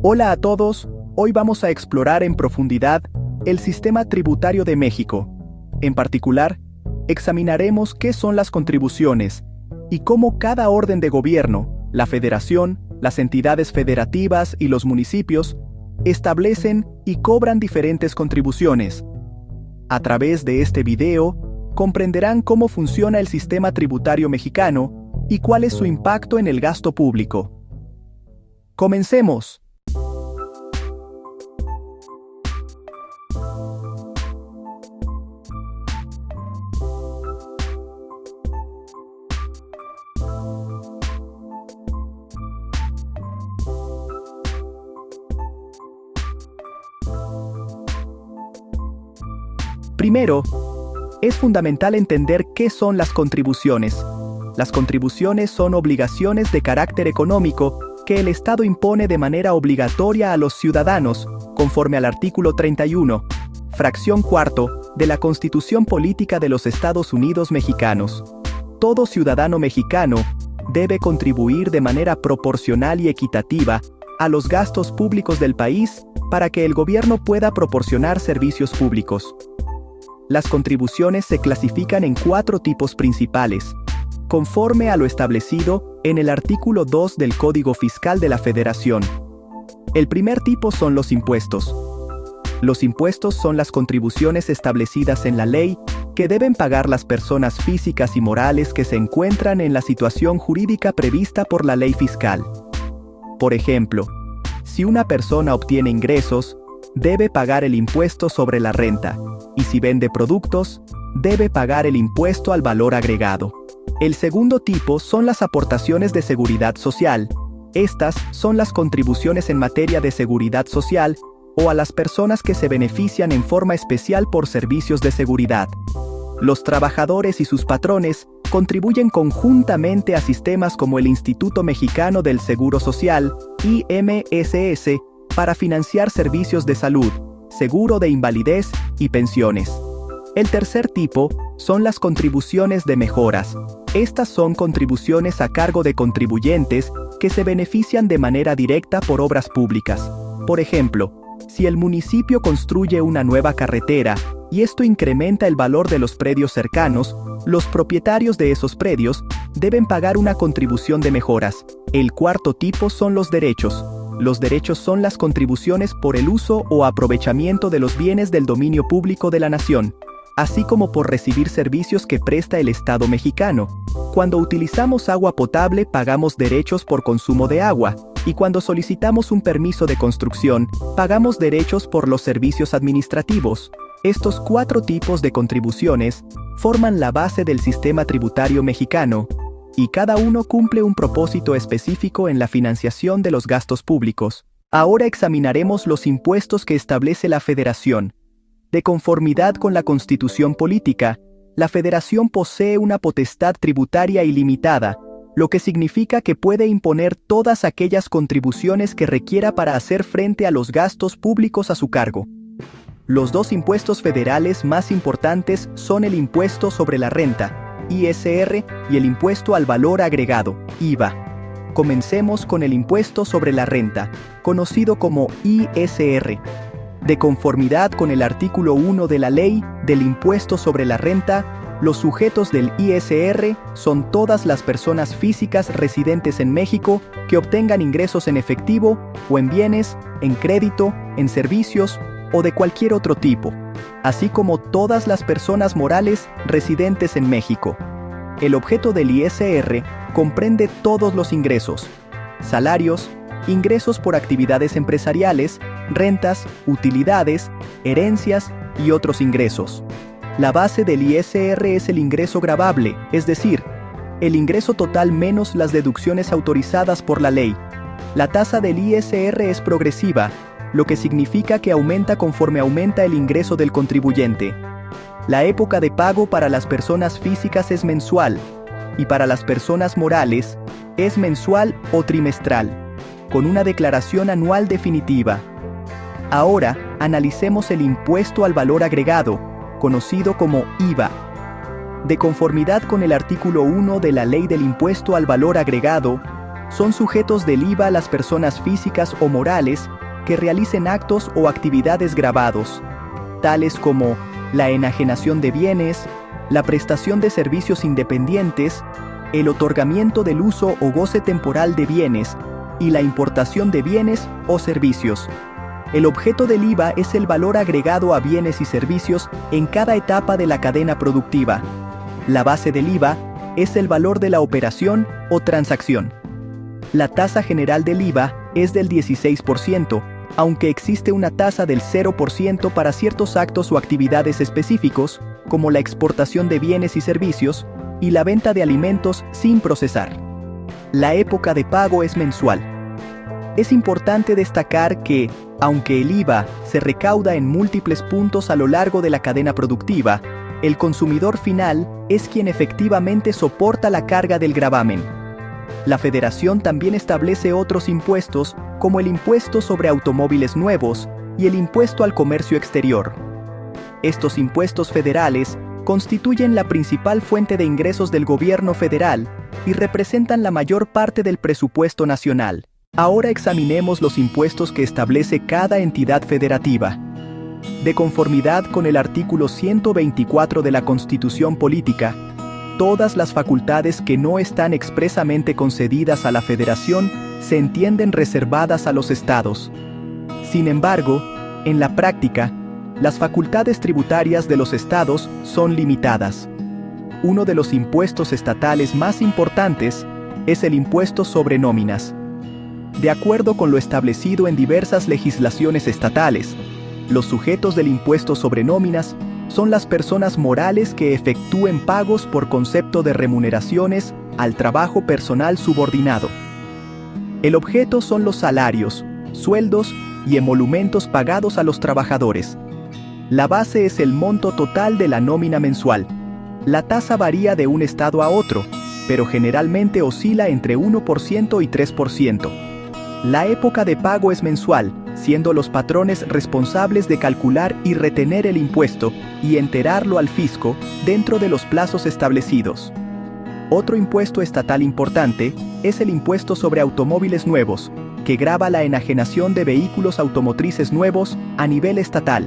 Hola a todos, hoy vamos a explorar en profundidad el sistema tributario de México. En particular, examinaremos qué son las contribuciones y cómo cada orden de gobierno, la federación, las entidades federativas y los municipios establecen y cobran diferentes contribuciones. A través de este video, comprenderán cómo funciona el sistema tributario mexicano y cuál es su impacto en el gasto público. ¡Comencemos! Primero, es fundamental entender qué son las contribuciones. Las contribuciones son obligaciones de carácter económico que el Estado impone de manera obligatoria a los ciudadanos, conforme al artículo 31, fracción cuarto, de la Constitución Política de los Estados Unidos Mexicanos. Todo ciudadano mexicano debe contribuir de manera proporcional y equitativa a los gastos públicos del país para que el gobierno pueda proporcionar servicios públicos. Las contribuciones se clasifican en 4 tipos principales, conforme a lo establecido en el artículo 2 del Código Fiscal de la Federación. El primer tipo son los impuestos. Los impuestos son las contribuciones establecidas en la ley que deben pagar las personas físicas y morales que se encuentran en la situación jurídica prevista por la ley fiscal. Por ejemplo, si una persona obtiene ingresos, debe pagar el impuesto sobre la renta, y si vende productos, debe pagar el impuesto al valor agregado. El segundo tipo son las aportaciones de seguridad social. Estas son las contribuciones en materia de seguridad social o a las personas que se benefician en forma especial por servicios de seguridad. Los trabajadores y sus patrones contribuyen conjuntamente a sistemas como el Instituto Mexicano del Seguro Social, IMSS, para financiar servicios de salud, seguro de invalidez y pensiones. El tercer tipo son las contribuciones de mejoras. Estas son contribuciones a cargo de contribuyentes que se benefician de manera directa por obras públicas. Por ejemplo, si el municipio construye una nueva carretera y esto incrementa el valor de los predios cercanos, los propietarios de esos predios deben pagar una contribución de mejoras. El cuarto tipo son los derechos. Los derechos son las contribuciones por el uso o aprovechamiento de los bienes del dominio público de la nación, así como por recibir servicios que presta el Estado mexicano. Cuando utilizamos agua potable pagamos derechos por consumo de agua, y cuando solicitamos un permiso de construcción, pagamos derechos por los servicios administrativos. Estos 4 tipos de contribuciones forman la base del sistema tributario mexicano, y cada uno cumple un propósito específico en la financiación de los gastos públicos. Ahora examinaremos los impuestos que establece la Federación. De conformidad con la Constitución Política, la Federación posee una potestad tributaria ilimitada, lo que significa que puede imponer todas aquellas contribuciones que requiera para hacer frente a los gastos públicos a su cargo. Los 2 impuestos federales más importantes son el impuesto sobre la renta, ISR, y el impuesto al valor agregado, IVA. Comencemos con el impuesto sobre la renta, conocido como ISR. De conformidad con el artículo 1 de la Ley del Impuesto sobre la Renta, los sujetos del ISR son todas las personas físicas residentes en México que obtengan ingresos en efectivo o en bienes, en crédito, en servicios o de cualquier otro tipo, así como todas las personas morales residentes en México. El objeto del ISR comprende todos los ingresos, salarios, ingresos por actividades empresariales, rentas, utilidades, herencias y otros ingresos. La base del ISR es el ingreso gravable, es decir, el ingreso total menos las deducciones autorizadas por la ley. La tasa del ISR es progresiva, lo que significa que aumenta conforme aumenta el ingreso del contribuyente. La época de pago para las personas físicas es mensual, y para las personas morales es mensual o trimestral, con una declaración anual definitiva. Ahora, analicemos el impuesto al valor agregado, conocido como IVA. De conformidad con el artículo 1 de la Ley del Impuesto al Valor Agregado, son sujetos del IVA las personas físicas o morales que realicen actos o actividades gravados, tales como la enajenación de bienes, la prestación de servicios independientes, el otorgamiento del uso o goce temporal de bienes y la importación de bienes o servicios. El objeto del IVA es el valor agregado a bienes y servicios en cada etapa de la cadena productiva. La base del IVA es el valor de la operación o transacción. La tasa general del IVA es del 16%, aunque existe una tasa del 0% para ciertos actos o actividades específicos, como la exportación de bienes y servicios y la venta de alimentos sin procesar. La época de pago es mensual. Es importante destacar que, aunque el IVA se recauda en múltiples puntos a lo largo de la cadena productiva, el consumidor final es quien efectivamente soporta la carga del gravamen. La Federación también establece otros impuestos, como el impuesto sobre automóviles nuevos y el impuesto al comercio exterior. Estos impuestos federales constituyen la principal fuente de ingresos del gobierno federal y representan la mayor parte del presupuesto nacional. Ahora examinemos los impuestos que establece cada entidad federativa. De conformidad con el artículo 124 de la Constitución Política, todas las facultades que no están expresamente concedidas a la Federación se entienden reservadas a los estados. Sin embargo, en la práctica, las facultades tributarias de los estados son limitadas. Uno de los impuestos estatales más importantes es el impuesto sobre nóminas. De acuerdo con lo establecido en diversas legislaciones estatales, los sujetos del impuesto sobre nóminas son las personas morales que efectúen pagos por concepto de remuneraciones al trabajo personal subordinado. El objeto son los salarios, sueldos y emolumentos pagados a los trabajadores. La base es el monto total de la nómina mensual. La tasa varía de un estado a otro, pero generalmente oscila entre 1% y 3%. La época de pago es mensual, siendo los patrones responsables de calcular y retener el impuesto y enterarlo al fisco dentro de los plazos establecidos. Otro impuesto estatal importante es el impuesto sobre automóviles nuevos, que grava la enajenación de vehículos automotrices nuevos a nivel estatal.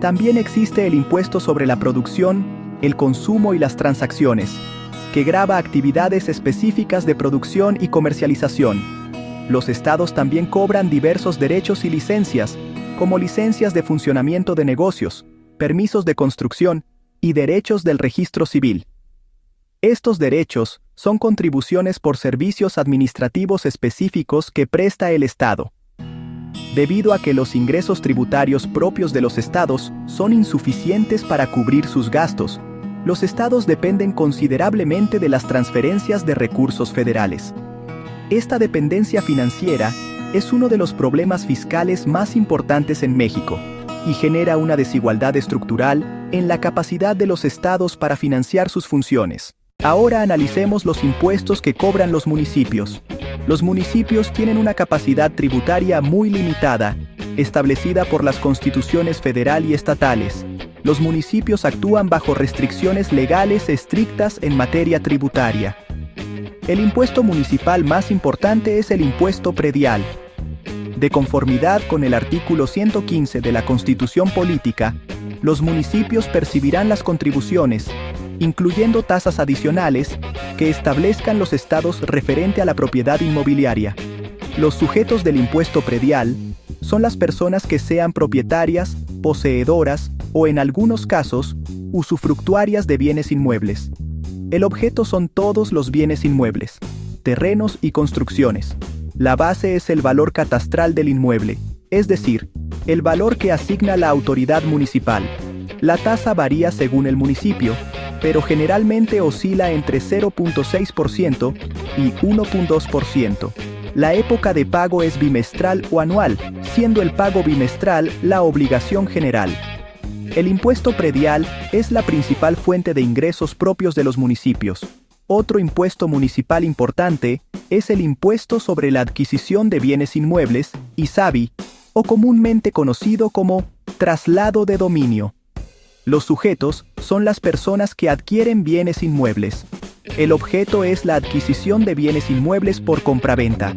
También existe el impuesto sobre la producción, el consumo y las transacciones, que grava actividades específicas de producción y comercialización. Los estados también cobran diversos derechos y licencias, como licencias de funcionamiento de negocios, permisos de construcción y derechos del registro civil. Estos derechos son contribuciones por servicios administrativos específicos que presta el Estado. Debido a que los ingresos tributarios propios de los estados son insuficientes para cubrir sus gastos, los estados dependen considerablemente de las transferencias de recursos federales. Esta dependencia financiera es uno de los problemas fiscales más importantes en México y genera una desigualdad estructural en la capacidad de los estados para financiar sus funciones. Ahora analicemos los impuestos que cobran los municipios. Los municipios tienen una capacidad tributaria muy limitada, establecida por las constituciones federal y estatales. Los municipios actúan bajo restricciones legales estrictas en materia tributaria. El impuesto municipal más importante es el impuesto predial. De conformidad con el artículo 115 de la Constitución Política, los municipios percibirán las contribuciones, incluyendo tasas adicionales, que establezcan los estados referente a la propiedad inmobiliaria. Los sujetos del impuesto predial son las personas que sean propietarias, poseedoras o, en algunos casos, usufructuarias de bienes inmuebles. El objeto son todos los bienes inmuebles, terrenos y construcciones. La base es el valor catastral del inmueble, es decir, el valor que asigna la autoridad municipal. La tasa varía según el municipio, pero generalmente oscila entre 0.6% y 1.2%. La época de pago es bimestral o anual, siendo el pago bimestral la obligación general. El impuesto predial es la principal fuente de ingresos propios de los municipios. Otro impuesto municipal importante es el impuesto sobre la adquisición de bienes inmuebles, ISABI, o comúnmente conocido como traslado de dominio. Los sujetos son las personas que adquieren bienes inmuebles. El objeto es la adquisición de bienes inmuebles por compraventa,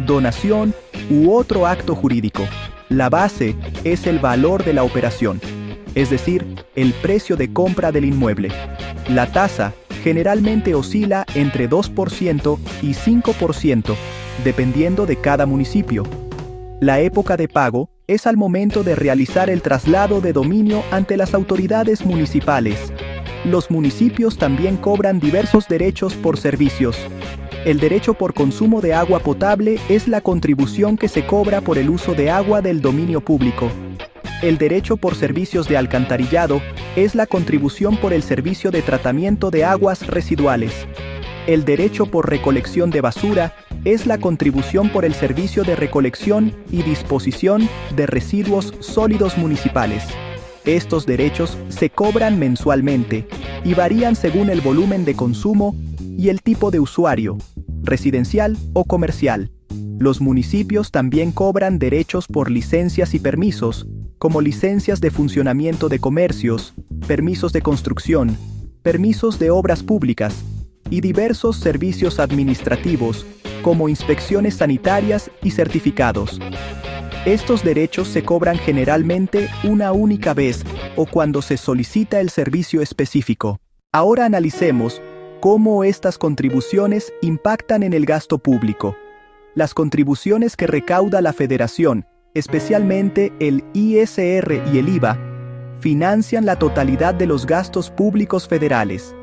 donación u otro acto jurídico. La base es el valor de la operación, es decir, el precio de compra del inmueble. La tasa generalmente oscila entre 2% y 5%, dependiendo de cada municipio. La época de pago es al momento de realizar el traslado de dominio ante las autoridades municipales. Los municipios también cobran diversos derechos por servicios. El derecho por consumo de agua potable es la contribución que se cobra por el uso de agua del dominio público. El derecho por servicios de alcantarillado es la contribución por el servicio de tratamiento de aguas residuales. El derecho por recolección de basura es la contribución por el servicio de recolección y disposición de residuos sólidos municipales. Estos derechos se cobran mensualmente y varían según el volumen de consumo y el tipo de usuario, residencial o comercial. Los municipios también cobran derechos por licencias y permisos, como licencias de funcionamiento de comercios, permisos de construcción, permisos de obras públicas y diversos servicios administrativos, como inspecciones sanitarias y certificados. Estos derechos se cobran generalmente una única vez o cuando se solicita el servicio específico. Ahora analicemos cómo estas contribuciones impactan en el gasto público. Las contribuciones que recauda la Federación, especialmente el ISR y el IVA, financian la totalidad de los gastos públicos federales.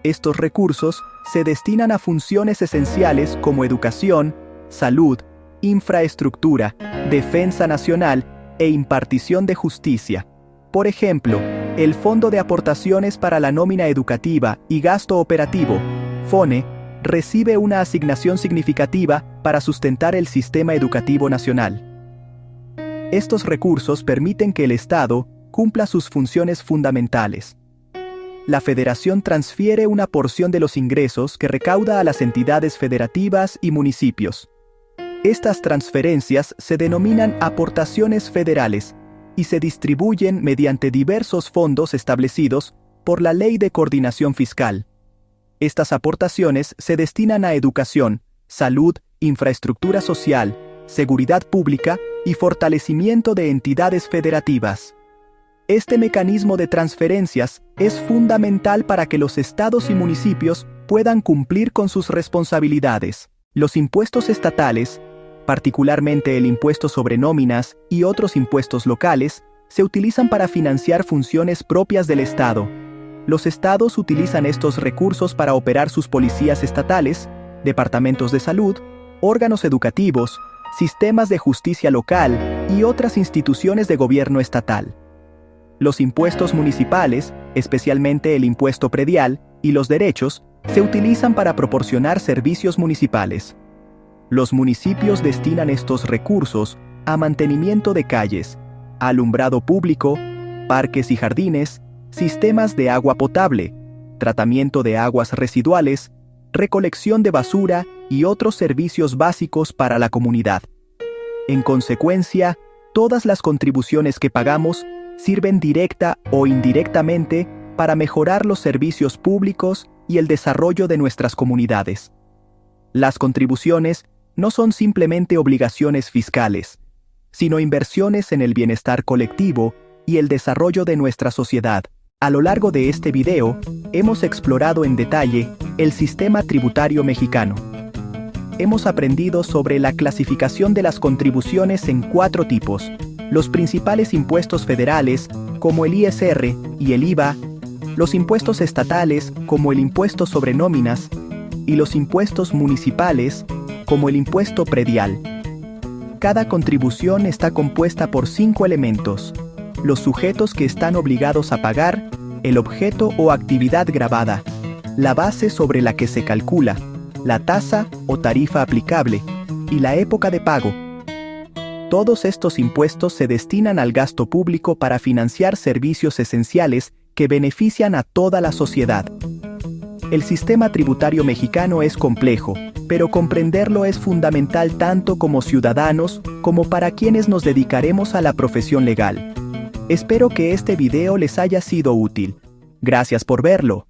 Estos recursos se destinan a funciones esenciales como educación, salud, infraestructura, defensa nacional e impartición de justicia. Por ejemplo, el Fondo de Aportaciones para la Nómina Educativa y Gasto Operativo, FONE, recibe una asignación significativa para sustentar el sistema educativo nacional. Estos recursos permiten que el Estado cumpla sus funciones fundamentales. La Federación transfiere una porción de los ingresos que recauda a las entidades federativas y municipios. Estas transferencias se denominan aportaciones federales y se distribuyen mediante diversos fondos establecidos por la Ley de Coordinación Fiscal. Estas aportaciones se destinan a educación, salud, infraestructura social, seguridad pública y fortalecimiento de entidades federativas. Este mecanismo de transferencias es fundamental para que los estados y municipios puedan cumplir con sus responsabilidades. Los impuestos estatales, particularmente el impuesto sobre nóminas y otros impuestos locales, se utilizan para financiar funciones propias del Estado. Los estados utilizan estos recursos para operar sus policías estatales, departamentos de salud, órganos educativos, sistemas de justicia local y otras instituciones de gobierno estatal. Los impuestos municipales, especialmente el impuesto predial, y los derechos, se utilizan para proporcionar servicios municipales. Los municipios destinan estos recursos a mantenimiento de calles, alumbrado público, parques y jardines, sistemas de agua potable, tratamiento de aguas residuales, recolección de basura y otros servicios básicos para la comunidad. En consecuencia, todas las contribuciones que pagamos sirven directa o indirectamente para mejorar los servicios públicos y el desarrollo de nuestras comunidades. Las contribuciones no son simplemente obligaciones fiscales, sino inversiones en el bienestar colectivo y el desarrollo de nuestra sociedad. A lo largo de este video, hemos explorado en detalle el sistema tributario mexicano. Hemos aprendido sobre la clasificación de las contribuciones en 4 tipos: los principales impuestos federales, como el ISR y el IVA, los impuestos estatales, como el impuesto sobre nóminas, y los impuestos municipales, como el impuesto predial. Cada contribución está compuesta por 5 elementos: los sujetos que están obligados a pagar, el objeto o actividad gravada, la base sobre la que se calcula, la tasa o tarifa aplicable, y la época de pago. Todos estos impuestos se destinan al gasto público para financiar servicios esenciales que benefician a toda la sociedad. El sistema tributario mexicano es complejo, pero comprenderlo es fundamental tanto como ciudadanos como para quienes nos dedicaremos a la profesión legal. Espero que este video les haya sido útil. Gracias por verlo.